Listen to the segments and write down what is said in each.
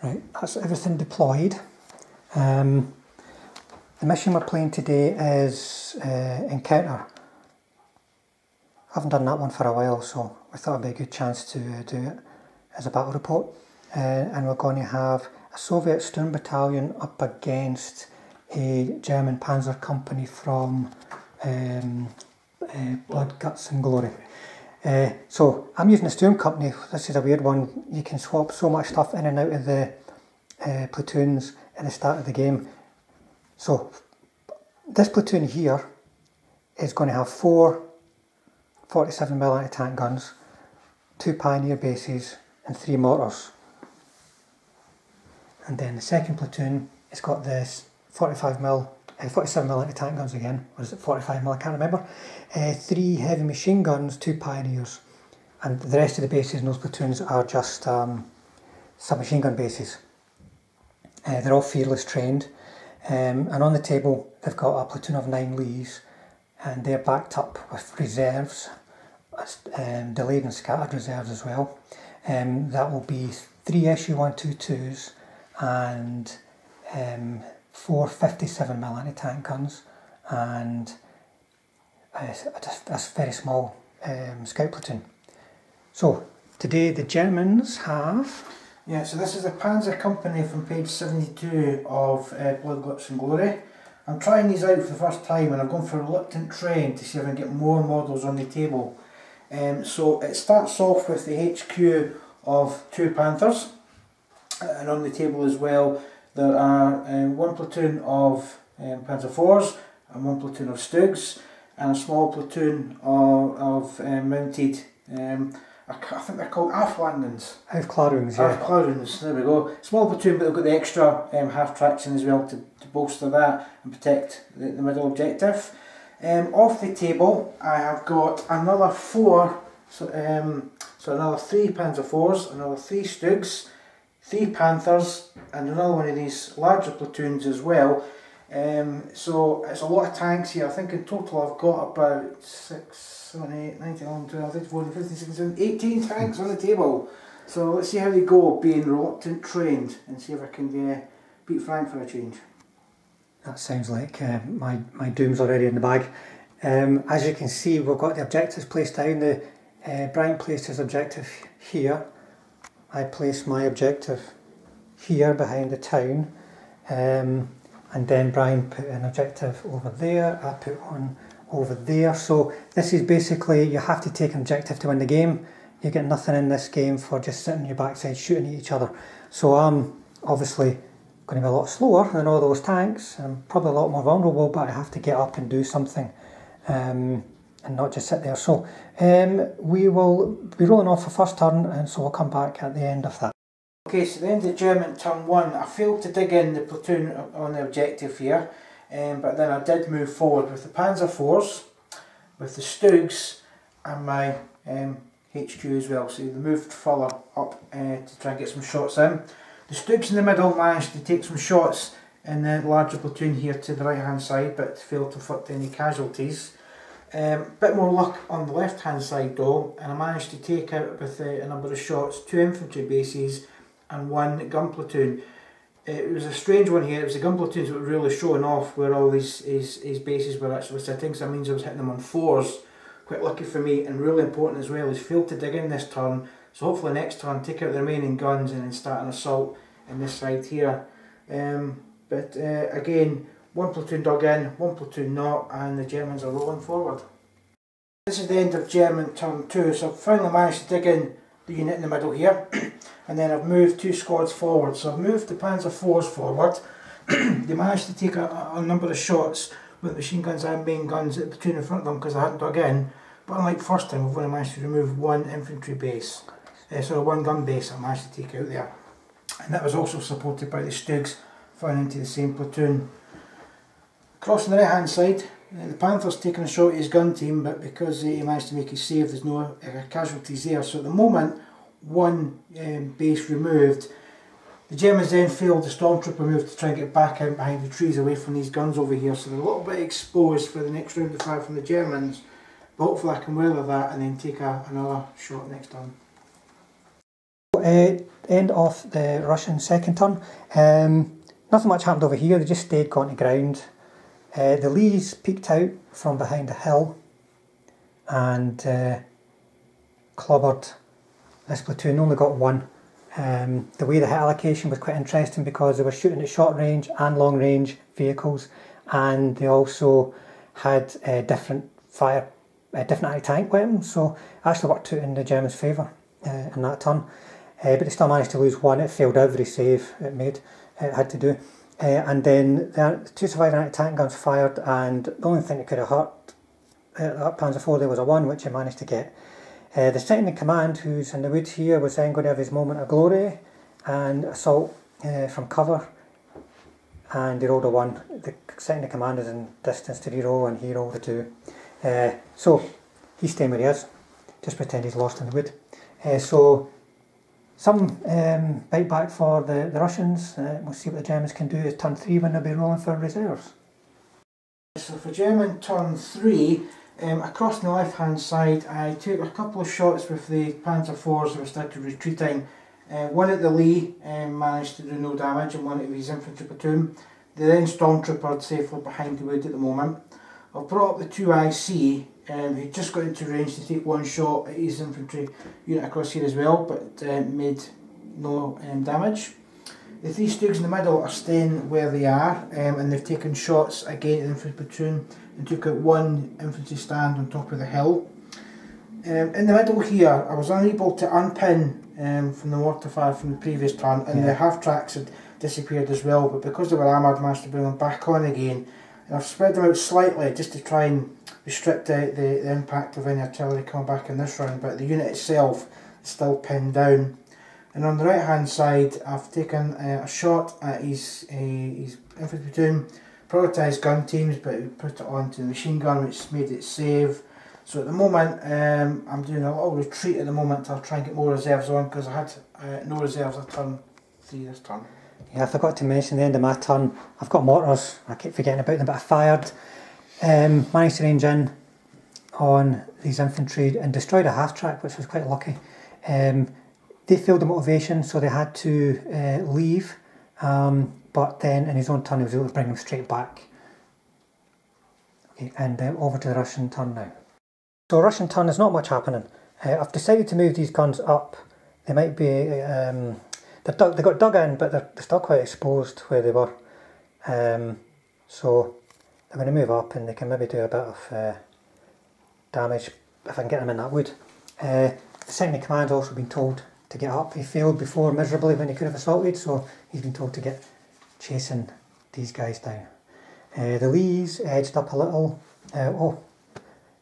Right, that's everything deployed. The mission we're playing today is Encounter. I haven't done that one for a while, so I thought it'd be a good chance to do it as a battle report. And we're going to have a Soviet Sturm Battalion up against a German Panzer company from Blood, Guts and Glory. So I'm using a Sturm company. This is a weird one. You can swap so much stuff in and out of the platoons at the start of the game. So this platoon here is going to have 4 47mm anti-tank guns, 2 Pioneer bases and 3 mortars. And then the second platoon has got this 47mm anti-tank guns again, or is it 45mm, I can't remember. 3 heavy machine guns, 2 Pioneers, and the rest of the bases in those platoons are just submachine gun bases. They're all fearless trained, and on the table they've got a platoon of 9 Lees, and they're backed up with reserves, delayed and scattered reserves as well. That will be 3 Su-122s and 4 57mm anti-tank guns, and a very small scout platoon. So today the Germans have... Yeah, so this is a Panzer company from page 72 of Blood, Guts and Glory. I'm trying these out for the first time and I've gone for reluctant train to see if I can get more models on the table. So it starts off with the HQ of 2 Panthers, and on the table as well there are 1 platoon of Panzer IVs and 1 platoon of Stugs and a small platoon of mounted, I think they're called Aflandens. Aufklärungs, yeah. Aufklärungs, there we go. Small platoon, but they've got the extra half traction as well to bolster that and protect the middle objective. Off the table I have got another 4, so another 3 Panzer IVs, another 3 Stugs, 3 Panthers and another one of these larger platoons as well. So it's a lot of tanks here. I think in total I've got about 6, 7, 8, 9, 10, 11, 12, 13, 14, 15, 16, 17, 18 tanks on the table. So let's see how they go being reluctant trained and see if I can beat Frank for a change. That sounds like my doom's already in the bag. As you can see, we've got the objectives placed down. Brian placed his objective here. I placed my objective here behind the town. And then Brian put an objective over there. I put one over there. So this is basically, you have to take an objective to win the game. You get nothing in this game for just sitting on your backside shooting at each other. So I'm obviously going to be a lot slower than all those tanks. I'm probably a lot more vulnerable, but I have to get up and do something and not just sit there. So we will be rolling off for first turn, and so we'll come back at the end of that. Okay, so the end of German turn 1, I failed to dig in the platoon on the objective here, but then I did move forward with the Panzer IVs, with the Stugs and my HQ as well, so they moved further up to try and get some shots in. The Stugs in the middle managed to take some shots in the larger platoon here to the right hand side, but failed to inflict any casualties. Bit more luck on the left hand side though, and I managed to take out with a number of shots 2 infantry bases and 1 gun platoon. It was a strange one here. It was the gun platoons that were really showing off where all these bases were actually sitting, so that means I was hitting them on 4s. Quite lucky for me, and really important as well is failed to dig in this turn, so hopefully next turn take out the remaining guns and then start an assault in this side here. Again, 1 platoon dug in, 1 platoon not, and the Germans are rolling forward. This is the end of German turn 2, so I've finally managed to dig in the unit in the middle here, and then I've moved 2 squads forward. So I've moved the Panzer IVs forward. They managed to take a number of shots with machine guns and main guns at the platoon in front of them because I hadn't dug in, but unlike first time we've only managed to remove 1 infantry base, so 1 gun base I managed to take out there, and that was also supported by the Stugs firing into the same platoon. Crossing the right hand side, the Panther's taking a shot at his gun team, but because he managed to make his save there's no casualties there, so at the moment 1 base removed. The Germans then failed the stormtrooper move to try and get back out behind the trees away from these guns over here, so they're a little bit exposed for the next round of fire from the Germans, but hopefully I can weather that and then take another shot next turn. End of the Russian second turn. Nothing much happened over here, they just stayed gone to ground. The Lees peeked out from behind a hill and clobbered this platoon, only got one. The way the hit allocation was quite interesting because they were shooting at short range and long range vehicles, and they also had different anti-tank weapons, so actually worked out in the Germans' favour in that turn. But they still managed to lose one. It failed every save it had to do. And then the two surviving anti-tank guns fired, and the only thing that could have hurt that Panzer IV there was a 1, which he managed to get. The second in command, who's in the woods here, was then going to have his moment of glory and assault from cover, and he rolled a 1. The second in command is in distance to reroll, and he rolled a 2. So he's staying where he is, just pretend he's lost in the wood. So some bite back for the Russians. We'll see what the Germans can do as turn 3 when they'll be rolling for reserves. So for German turn 3, across the left hand side I took a couple of shots with the Panzer IVs that started retreating. One at the Lee managed to do no damage, and one at his infantry platoon. They then stormtroopered safely behind the wood at the moment. I've brought up the 2 IC, who just got into range to take one shot at his infantry unit across here as well, but made no damage. The 3 Stugs in the middle are staying where they are, and they've taken shots again at the infantry platoon and took out one infantry stand on top of the hill. In the middle here, I was unable to unpin from the mortar fire from the previous turn, and the half tracks had disappeared as well, but because they were armoured, I managed to bring them back on again. And I've spread them out slightly just to try and restrict out the impact of any artillery coming back in this round, but the unit itself is still pinned down. And on the right hand side, I've taken a shot at his infantry platoon, prioritised gun teams, but put it onto the machine gun, which made it save. So at the moment, I'm doing a little retreat at the moment. I'll try and get more reserves on, because I had no reserves at turn 3 this turn. Yeah, I forgot to mention the end of my turn. I've got mortars, I keep forgetting about them, but I fired. Managed to range in on these infantry and destroyed a half track, which was quite lucky. They failed the motivation, so they had to leave, but then in his own turn he was able to bring them straight back. Okay, and over to the Russian turn now. So Russian turn, there's not much happening. I've decided to move these guns up. They might be, they got dug in, but they're still quite exposed where they were. So they're going to move up, and they can maybe do a bit of damage if I can get them in that wood. The second in command also been told to get up. He failed before miserably when he could have assaulted, so he's been told to get chasing these guys down. The Lees edged up a little.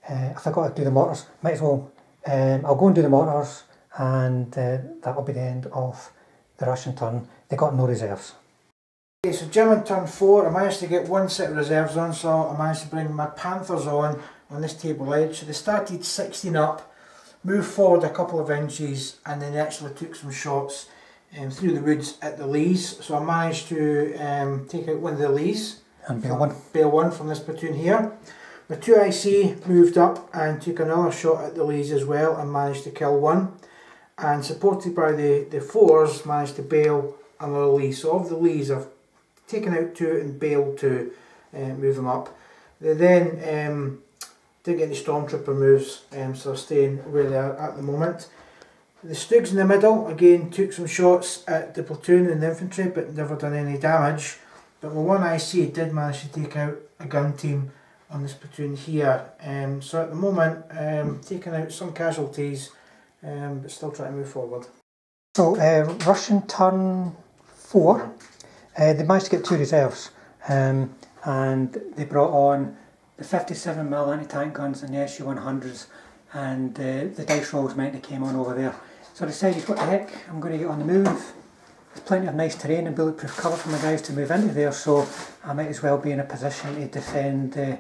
I forgot to do the mortars. Might as well. I'll go and do the mortars, and that'll be the end of the Russian turn. They got no reserves. Okay, so German turn 4, I managed to get one set of reserves on, so I managed to bring my Panthers on this table edge. So they started 16 up, moved forward a couple of inches, and then they actually took some shots through the woods at the Lees. So I managed to take out one of the Lees. And bail one. Bail one from this platoon here. My 2 IC moved up and took another shot at the Lees as well, and managed to kill one. And supported by the 4s, managed to bail another Lee. So of the Lees, I've taken out 2 and bailed 2, move them up. They then didn't get any stormtrooper moves, so they're staying where they are at the moment. The Stugs in the middle, again, took some shots at the platoon and the infantry, but never done any damage. But my 1 IC did manage to take out a gun team on this platoon here. So at the moment, taking out some casualties, but still trying to move forward. So Russian turn 4, they managed to get 2 reserves, and they brought on the 57mm anti-tank guns and the SU-100s, and the dice rolls meant they came on over there. So I decided, what the heck, I'm going to get on the move. There's plenty of nice terrain and bulletproof cover for my guys to move into there, so I might as well be in a position to defend the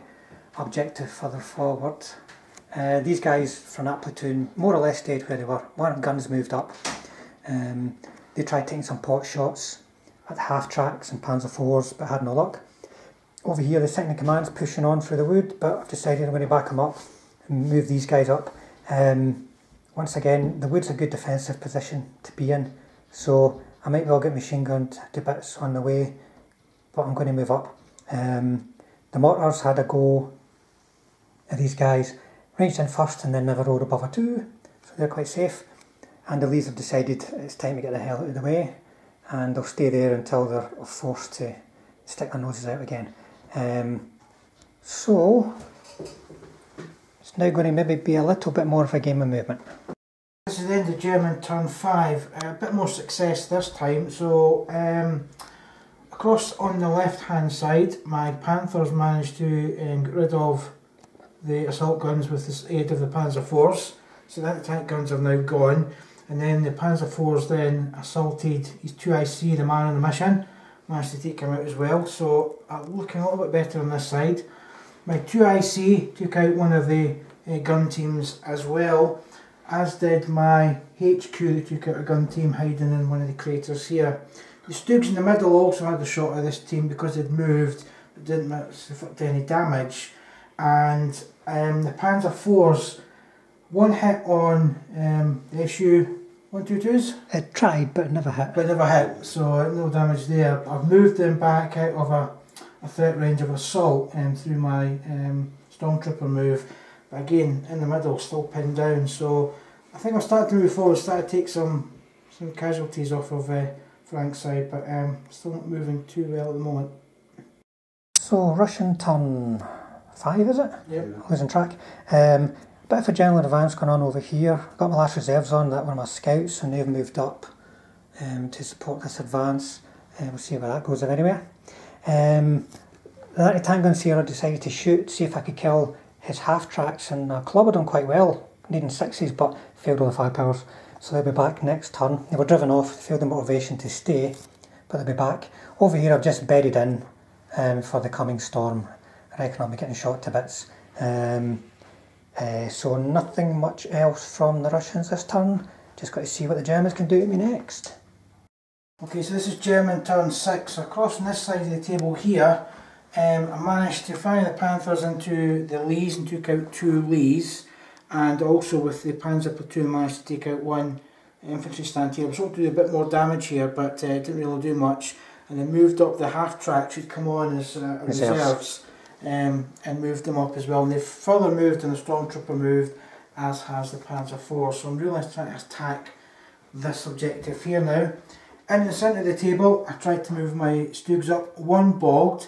objective further forward. These guys from that platoon more or less stayed where they were. One of the guns moved up. They tried taking some pot shots at half tracks and Panzer IVs, but had no luck. Over here the second in command's pushing on through the wood, but I've decided I'm going to back them up and move these guys up. once again, the wood's a good defensive position to be in, so I might well get machine gunned to bits on the way, but I'm going to move up. The mortars had a go at these guys, ranged in first and then never rolled above a 2, so they're quite safe. And the Lees have decided it's time to get the hell out of the way, and they'll stay there until they're forced to stick their noses out again. So it's now going to maybe be a little bit more of a game of movement. This is the end of German turn 5, a bit more success this time. So across on the left hand side, my Panthers managed to get rid of the assault guns with the aid of the Panzer IVs. So the anti-tank guns are now gone, and then the Panzer IVs then assaulted his 2IC, the man on the mission, managed to take him out as well. So looking a little bit better on this side. My 2IC took out one of the gun teams as well, as did my HQ that took out a gun team hiding in one of the craters here. The Stoogs in the middle also had a shot at this team because they'd moved but didn't inflict any damage. And the Panzer IVs, one hit on the issue 122s. It tried but never hit. But never hit, so no damage there. I've moved them back out of a threat range of assault through my Stormtrooper move. But again, in the middle, still pinned down. So I think I'm starting to move forward, starting to take some casualties off of Frank's side, but still not moving too well at the moment. So Russian turn 5, is it? Yep. Losing track. Bit of a general advance going on over here. Got my last reserves on, that were my scouts, and they've moved up to support this advance. We'll see where that goes if anywhere. The anti-tank guns here I decided to shoot, see if I could kill his half-tracks, and I clobbered him quite well, needing 6s, but failed all the firepowers. So they'll be back next turn. They were driven off, failed the motivation to stay, but they'll be back. Over here I've just bedded in for the coming storm. I reckon I'll be getting shot to bits. So nothing much else from the Russians this turn. Just got to see what the Germans can do to me next. Okay, so this is German turn 6. Across on this side of the table here, I managed to fire the Panthers into the Lees and took out 2 Lees, and also with the Panzer platoon managed to take out 1 infantry stand here. I was hoping to do a bit more damage here, but didn't really do much. And then moved up the half-tracks who'd come on as reserves. And moved them up as well, and they've further moved and the Stormtrooper moved, as has the Panzer IV. So I'm really trying to attack this objective here now. In the centre of the table, I tried to move my Stoogs up. 1 bogged,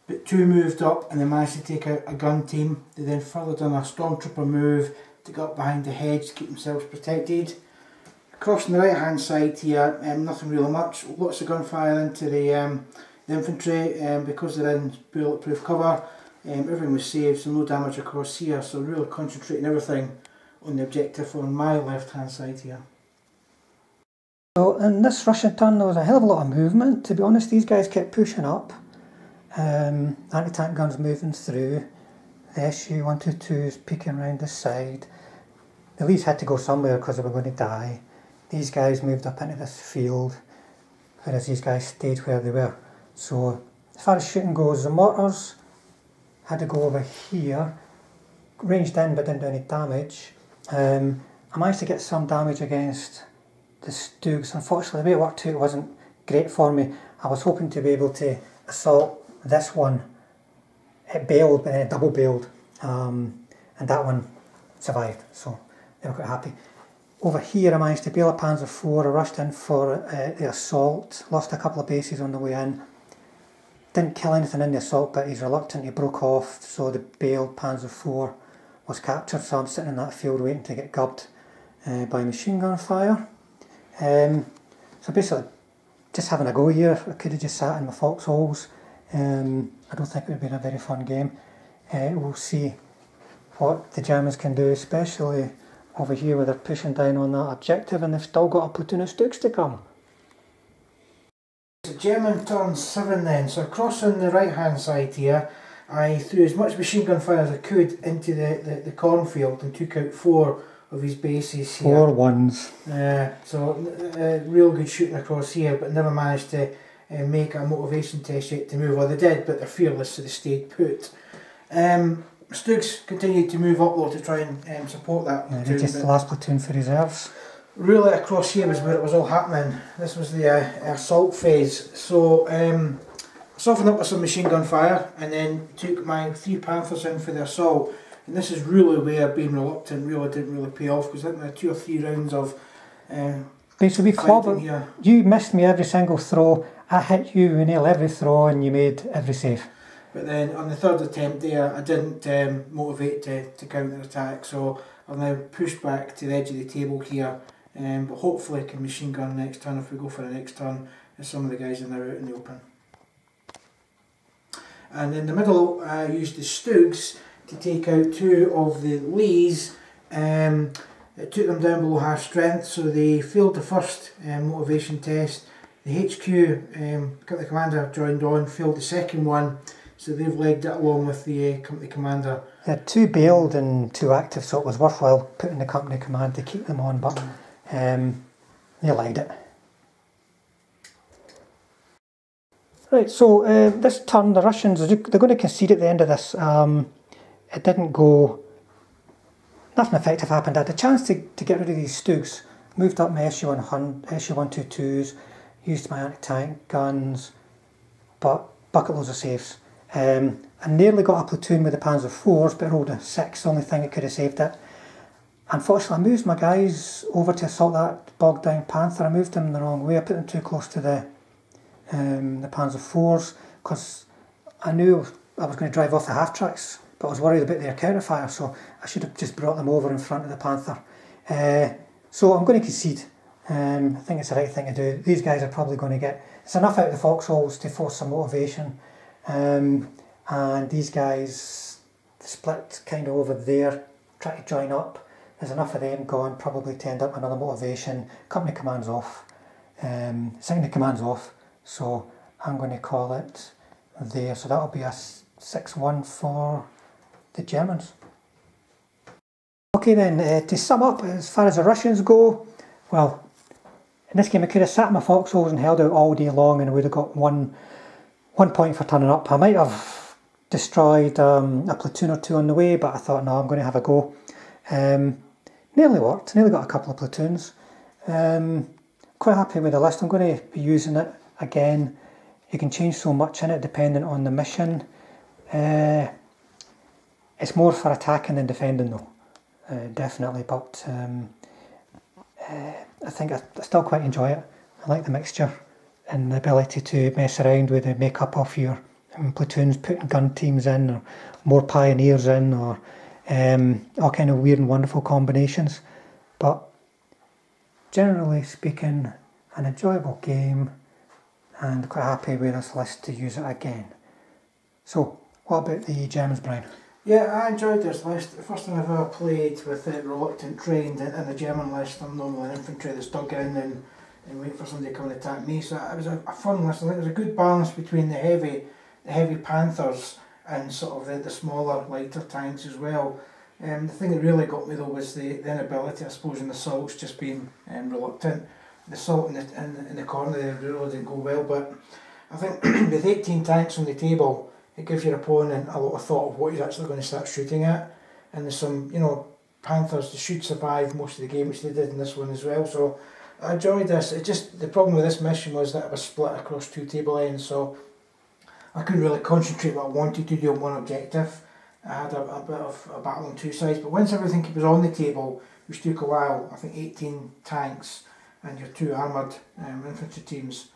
but 2 moved up, and they managed to take out a gun team. They then further done a Stormtrooper move to get up behind the hedge to keep themselves protected. Across on the right hand side here, nothing really much. Lots of gunfire into the infantry, because they're in bulletproof cover. Everything was saved, so no damage across here. So really concentrating everything on the objective on my left hand side here. So in this Russian turn there was a hell of a lot of movement. To be honest, these guys kept pushing up. Anti-tank guns moving through. The SU-122s peeking around the side. The Lees had to go somewhere because they were going to die. These guys moved up into this field, whereas these guys stayed where they were. So as far as shooting goes, the mortars had to go over here, ranged in but didn't do any damage. I managed to get some damage against the Stoogs. Unfortunately, the way it worked out wasn't great for me. I was hoping to be able to assault this one. It bailed, but then it double bailed, and that one survived, so they were quite happy. Over here I managed to bail a Panzer IV. I rushed in for the assault, lost a couple of bases on the way in. Didn't kill anything in the assault, but he's reluctant, he broke off, so the bailed Panzer IV was captured, so I'm sitting in that field waiting to get gubbed by machine gun fire. So basically, just having a go here. I could have just sat in my foxholes. I don't think it would have been a very fun game. We'll see what the Germans can do, especially over here where they're pushing down on that objective and they've still got a platoon of Stooks to come. The German turn 7 then, so across on the right hand side here, I threw as much machine gun fire as I could into the cornfield and took out 4 of his bases here. 4 ones. So real good shooting across here, but never managed to make a motivation test yet to move. Well, they did, but they're fearless, so they stayed put. Stugs continued to move up though to try and support that. Yeah, they're just the last platoon for reserves. Really across here was where it was all happening. This was the assault phase. So softened up with some machine gun fire and then took my 3 Panthers in for the assault. And this is really where being reluctant really didn't really pay off, because I think there were 2 or 3 rounds of basically clobbered. You missed me every single throw. I hit you, we nailed every throw, and you made every save. But then on the 3rd attempt there, I didn't motivate to counter attack, so I've now pushed back to the edge of the table here. But hopefully I can machine gun next turn if we go for the next turn, as some of the guys are now out in the open. And in the middle, I used the Stugs to take out 2 of the Lees. It took them down below half strength, so they failed the first motivation test. The HQ, company commander joined on, failed the second one, so they've legged it along with the company commander. They had 2 bailed and 2 active, so it was worthwhile putting the company command to keep them on, but they legged it. Right, so this turn, the Russians, they're going to concede at the end of this. It didn't go, nothing effective happened. I had a chance to get rid of these Stugs. Moved up my SU-122s, used my anti-tank guns, but bucket loads of saves. I nearly got a platoon with the Panzer IVs, but I rolled a 6, the only thing that could have saved it. Unfortunately, I moved my guys over to assault that bogged down Panther. I moved them the wrong way. I put them too close to the Panzer IVs, because I knew I was going to drive off the half-tracks, but I was worried about their counterfire, so I should have just brought them over in front of the Panther. So I'm going to concede. I think it's the right thing to do. These guys are probably going to get, it's enough out of the foxholes to force some motivation, and these guys split kind of over there, try to join up. There's enough of them gone probably to end up with another motivation. Company command's off, secondary command's off, so I'm going to call it there. So that'll be a 6-1 for the Germans. Okay then, to sum up, as far as the Russians go, well, in this game I could have sat in my foxholes and held out all day long and I would have got one point for turning up. I might have destroyed a platoon or 2 on the way, but I thought, no, I'm going to have a go. Nearly worked, nearly got a couple of platoons. Quite happy with the list. I'm going to be using it again. You can change so much in it depending on the mission. It's more for attacking than defending though, definitely, but I think I still quite enjoy it. I like the mixture and the ability to mess around with the makeup of your platoons, putting gun teams in, or more pioneers in, or all kind of weird and wonderful combinations. But generally speaking, an enjoyable game, and quite happy with this list to use it again. So, what about the Germans, Brian? Yeah, I enjoyed this list. The first time I've ever played with reluctant trained in the German list. I'm normally an infantry that's dug in and wait for somebody to come and attack me. So it was a fun list. I think there was a good balance between the heavy Panthers and sort of the smaller, lighter tanks as well. The thing that really got me though was the inability, I suppose, in the assaults, just being reluctant. The assault in the corner there really didn't go well, but I think with 18 tanks on the table, it gives your opponent a lot of thought of what he's actually going to start shooting at. And there's some, Panthers that should survive most of the game, which they did in this one as well. So I enjoyed this. The problem with this mission was that it was split across 2 table ends, so I couldn't really concentrate what I wanted to do on one objective. I had a bit of a battle on 2 sides, but once everything was on the table, which took a while, I think 18 tanks and your 2 armoured infantry teams,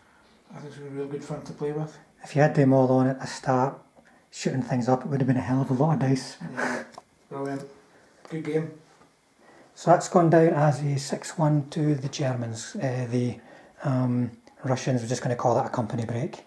I think it's going to be real good fun to play with. If you had them all on at the start, shooting things up, it would have been a hell of a lot of dice. Yeah, brilliant. Good game. So that's gone down as a 6-1 to the Germans. The Russians, we're just going to call that a company break.